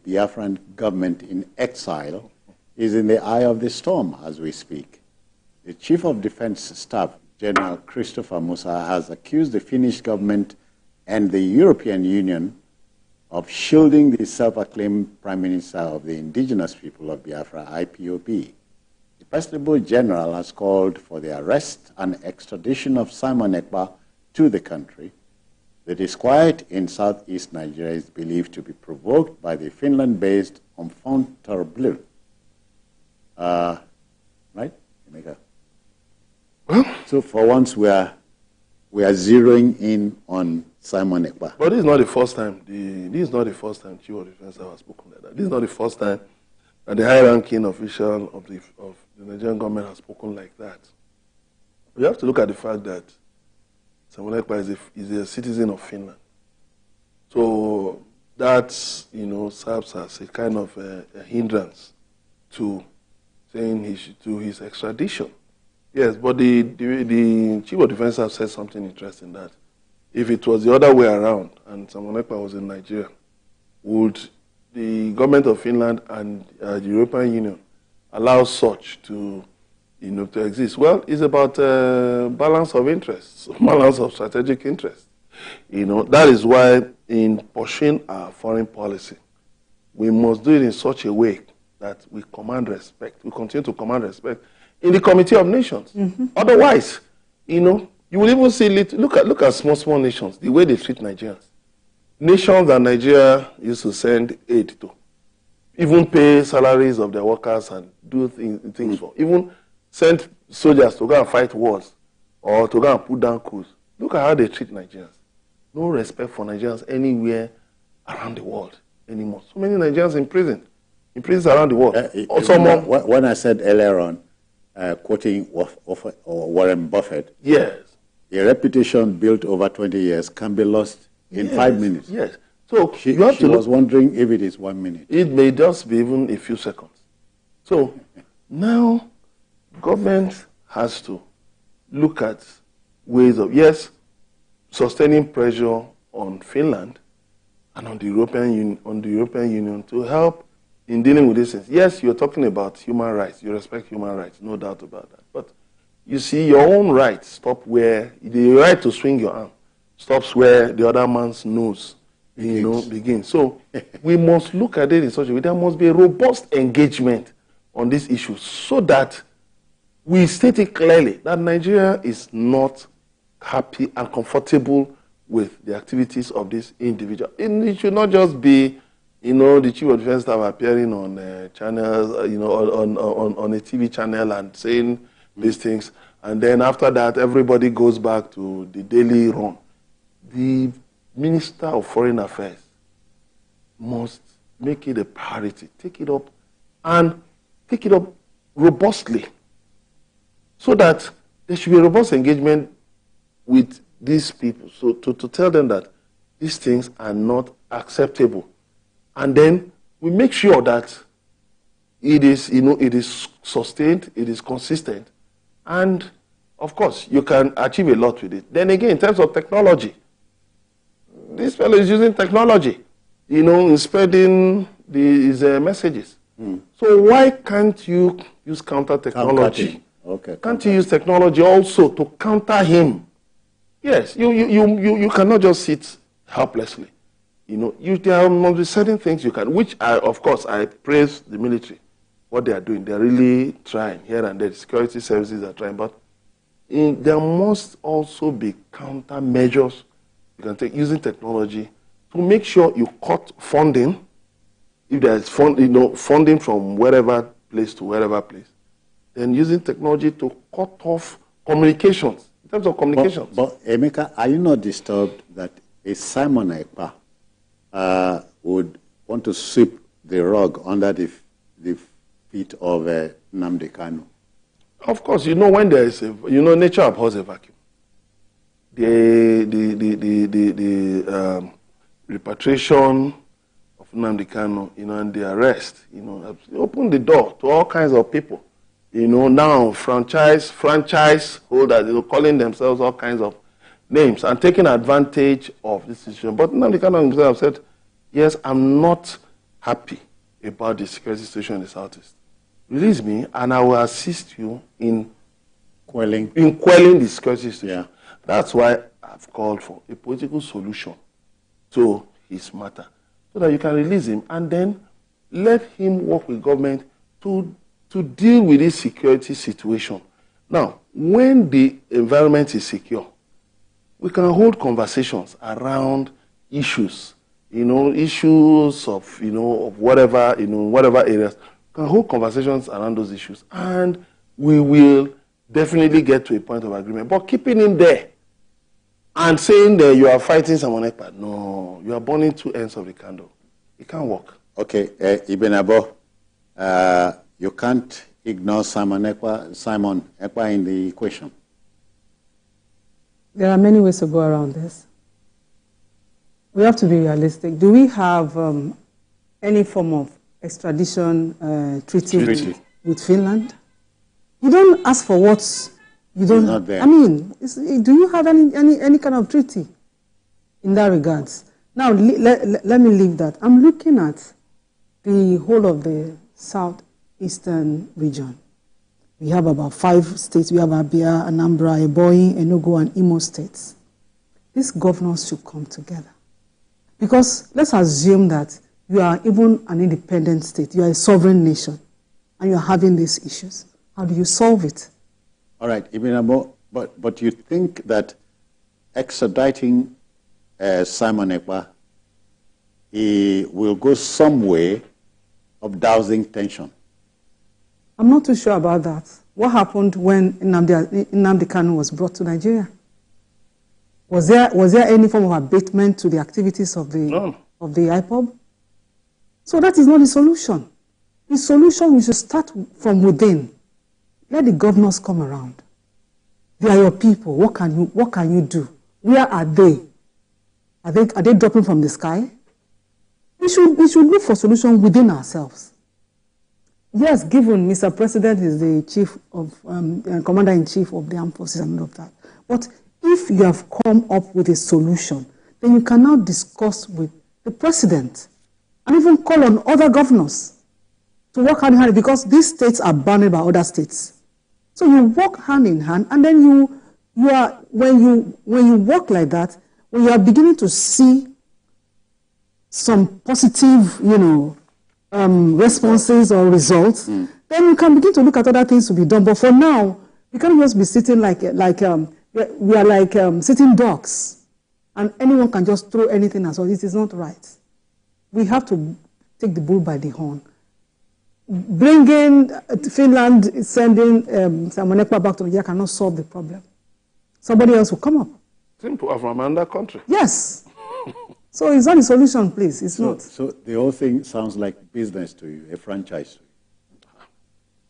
Biafran government in exile is in the eye of the storm as we speak. The Chief of Defense Staff, General Christopher Musa, has accused the Finnish government and the European Union of shielding the self-acclaimed Prime Minister of the Indigenous People of Biafra, IPOB. The Postable General has called for the arrest and extradition of Simon Ekpa to the country. The disquiet in southeast Nigeria is believed to be provoked by the Finland-based Blue. Right? Well, so for once we are zeroing in on Simon Ekpa. But this is not the first time. This is not the first time Chief of Defense has spoken like that. This is not the first time that the high-ranking official of the Nigerian government has spoken like that. We have to look at the fact that Simon Ekpa is a citizen of Finland. So that, serves as a kind of a hindrance to saying he should do his extradition. Yes, but the Chief of Defense has said something interesting, that if it was the other way around and Simon Ekpa was in Nigeria, would the government of Finland and the European Union allow such to exist? Well, it's about balance of interests, balance of strategic interests. That is why in pursuing our foreign policy, we must do it in such a way that we command respect. We continue to command respect in the Committee of Nations. Mm-hmm. Otherwise, you will even see, look at small nations, the way they treat Nigerians. Nations that Nigeria used to send aid to, even pay salaries of their workers and do things for, even send soldiers to go and fight wars or to go and put down coups. Look at how they treat Nigerians. No respect for Nigerians anywhere around the world anymore. So many Nigerians in prisons around the world. When I said earlier on, quoting Warren Buffett, yes, a reputation built over 20 years can be lost in 5 minutes. Yes. So she was wondering if it is 1 minute. It may just be even a few seconds. So now government has to look at ways of, yes, sustaining pressure on Finland and on the European Union to help in dealing with these things. Yes, you're talking about human rights. You respect human rights, no doubt about that. But you see, your own rights stop where the right to swing your arm stops where the other man's nose begins. So we must look at it in such a way. There must be a robust engagement on this issue so that we state it clearly that Nigeria is not happy and comfortable with the activities of this individual. It should not just be, the Chief of Defense Staff appearing on channels, on a TV channel and saying these things, and then after that, everybody goes back to the daily run. The Minister of Foreign Affairs must make it a priority, take it up robustly, so that there should be a robust engagement with these people, so to tell them that these things are not acceptable. And then we make sure that it is, it is sustained, it is consistent, and of course, you can achieve a lot with it. Then again, in terms of technology, this fellow is using technology, in spreading his messages. So why can't you use counter technology? Okay. Can't you use technology also to counter him? Yes, you cannot just sit helplessly. There must be certain things you can, which of course, I praise the military, what they are doing. They are really trying here and there. The security services are trying, but there must also be countermeasures you can take using technology to make sure you cut funding. If there is funding from wherever place to wherever place, then using technology to cut off communications. In terms of communications. But Emeka, are you not disturbed that a Simon Ekpa would want to sweep the rug under the feet of Nnamdi Kanu? Of course, when there is nature abhors a vacuum. The repatriation of Nnamdi Kanu, and the arrest, opened the door to all kinds of people. Now franchise holders, calling themselves all kinds of names and taking advantage of this situation. But Nnamdi Kanu himself said, yes, I'm not happy about the security situation in the Southeast, release me and I will assist you in quelling the security situation. Yeah. That's why I've called for a political solution to his matter, so that you can release him and then let him work with government to deal with this security situation. Now, when the environment is secure, we can hold conversations around issues, issues of, of whatever, whatever areas. We can hold conversations around those issues, and we will definitely get to a point of agreement. But keeping him there and saying that you are fighting Simon Ekpa, no, you are burning two ends of the candle. It can't work. Okay, Ibn Abo, you can't ignore Simon Ekpa in the equation. There are many ways to go around this. We have to be realistic. Do we have any form of extradition treaty with Finland? You don't ask for what you don't. Not there. I mean, do you have any kind of treaty in that regards? Now, let me leave that. I'm looking at the whole of the southeastern region. We have about 5 states. We have Abia, Anambra, Ebonyi, Enugu, and Imo states. These governors should come together. Because let's assume that you are even an independent state. You are a sovereign nation, and you are having these issues. How do you solve it? All right, Ibn Abo, but you think that extraditing Simon Ekpa will go some way of dousing tension? I'm not too sure about that. What happened when Nnamdi Kanu was brought to Nigeria? Was there any form of abatement to the activities of the IPOB? So that is not the solution. The solution, we should start from within. Let the governors come around. They are your people. What can you do? Where are they? Are they dropping from the sky? We should look for solutions within ourselves. Yes, given Mr. President is the chief of commander-in-chief of the armed forces and all of that. But if you have come up with a solution, then you can now discuss with the president and even call on other governors to work hand in hand, because these states are bounded by other states. So you work hand in hand, and then when you work like that, when you are beginning to see some positive, responses or results, then you can begin to look at other things to be done. But for now, we can't just be sitting we are like sitting ducks, and anyone can just throw anything at us. It is not right. We have to take the bull by the horn. Bringing Finland, sending Simon Ekpa back to Nigeria cannot solve the problem. Somebody else will come up. Simple, from another country. Yes. So it's not a solution, please. It's not. So the whole thing sounds like business to you, a franchise to you.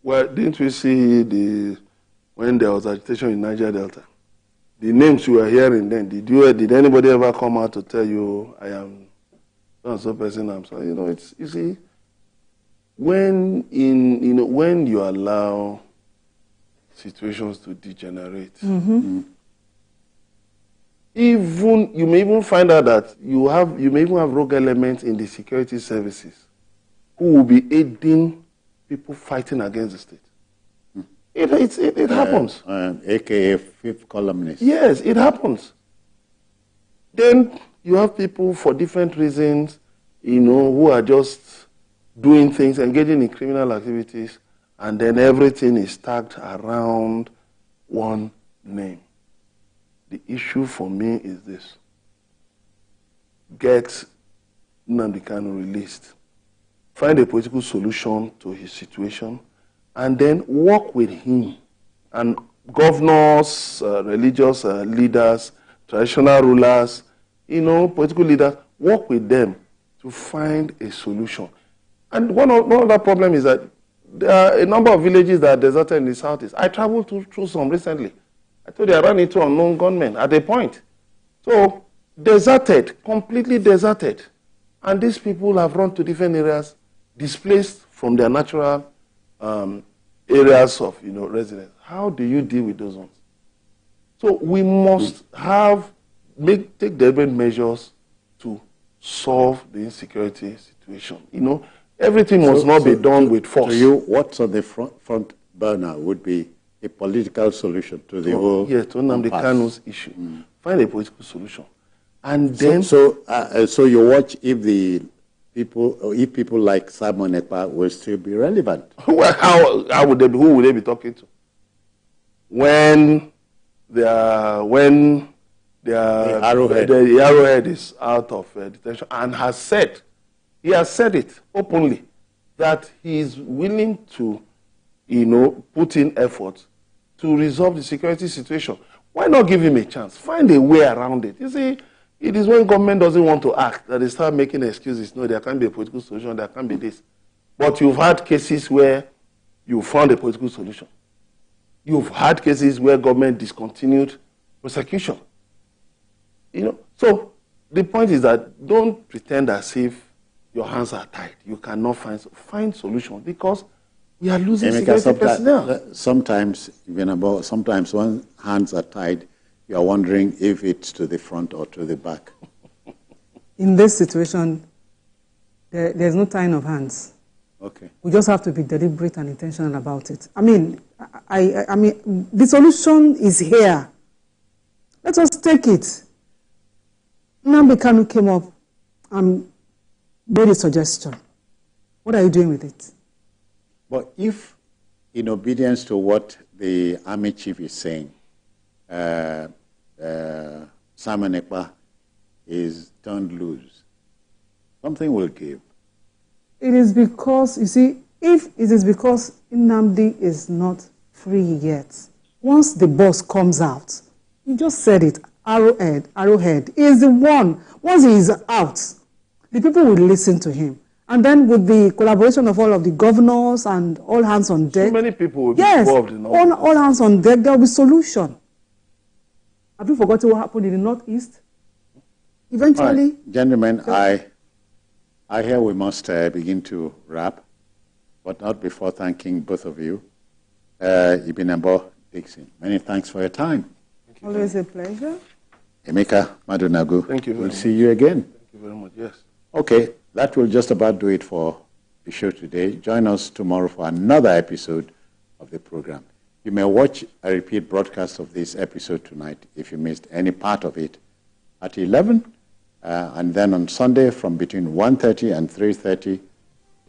Well, didn't we see when there was agitation in Niger Delta? The names you were hearing then, did anybody ever come out to tell you, I am so person, I'm sorry? You see, when you allow situations to degenerate, even you may even find out that you may even have rogue elements in the security services who will be aiding people fighting against the state. It happens. AKA fifth columnist. Yes, it happens. Then you have people for different reasons, who are just doing things, engaging in criminal activities, and then everything is tagged around one name. The issue for me is this: get Nnamdi Kanu released, find a political solution to his situation, and then work with him and governors, religious leaders, traditional rulers, political leaders, work with them to find a solution. And one other problem is that there are a number of villages that are deserted in the southeast. I traveled through some recently. I told you I ran into unknown gunmen at a point. So, deserted, completely deserted. And these people have run to different areas, displaced from their natural areas of residence. How do you deal with those ones? So we must take deliberate measures to solve the insecurity situation. You know, everything must not be done with force. To you, what's on the front burner would be a political solution to the whole to Nnamdi Kanu's issue. Find a political solution. And then... So you watch if people like Simon Ekpa will still be relevant. Well, how would they be, who would they be talking to? When the arrowhead is out of detention and he has said it openly, that he is willing to, put in effort to resolve the security situation. Why not give him a chance? Find a way around it. You see, it is when government doesn't want to act that they start making excuses. No, there can't be a political solution, there can't be this. But you've had cases where you found a political solution. You've had cases where government discontinued prosecution. So the point is that don't pretend as if your hands are tied. You cannot find solutions because we are losing security personnel. Sometimes when hands are tied, you are wondering if it's to the front or to the back. In this situation, there's no tying of hands. Okay. We just have to be deliberate and intentional about it. I mean, the solution is here. Let us take it. Nnamdi Kanu came up and made a suggestion. What are you doing with it? But if, in obedience to what the army chief is saying, Simon Ekpa is turned loose, something will give. It is because, you see, if it is because Nnamdi is not free yet, once the boss comes out, you just said it, Arrowhead is the one. Once he is out, the people will listen to him. And then with the collaboration of all of the governors and all hands on deck. So many people will be involved in all hands on deck, there will be solution. Have you forgotten what happened in the Northeast? Eventually. Right. Gentlemen, I hear we must begin to wrap, but not before thanking both of you. Ibinabo Dixon, many thanks for your time. Always a pleasure. Emeka Madunagu, thank you very much. We'll see you again. Thank you very much, yes. Okay, that will just about do it for the show today. Join us tomorrow for another episode of the program. You may watch a repeat broadcast of this episode tonight if you missed any part of it at 11, and then on Sunday from between 1:30 and 3:30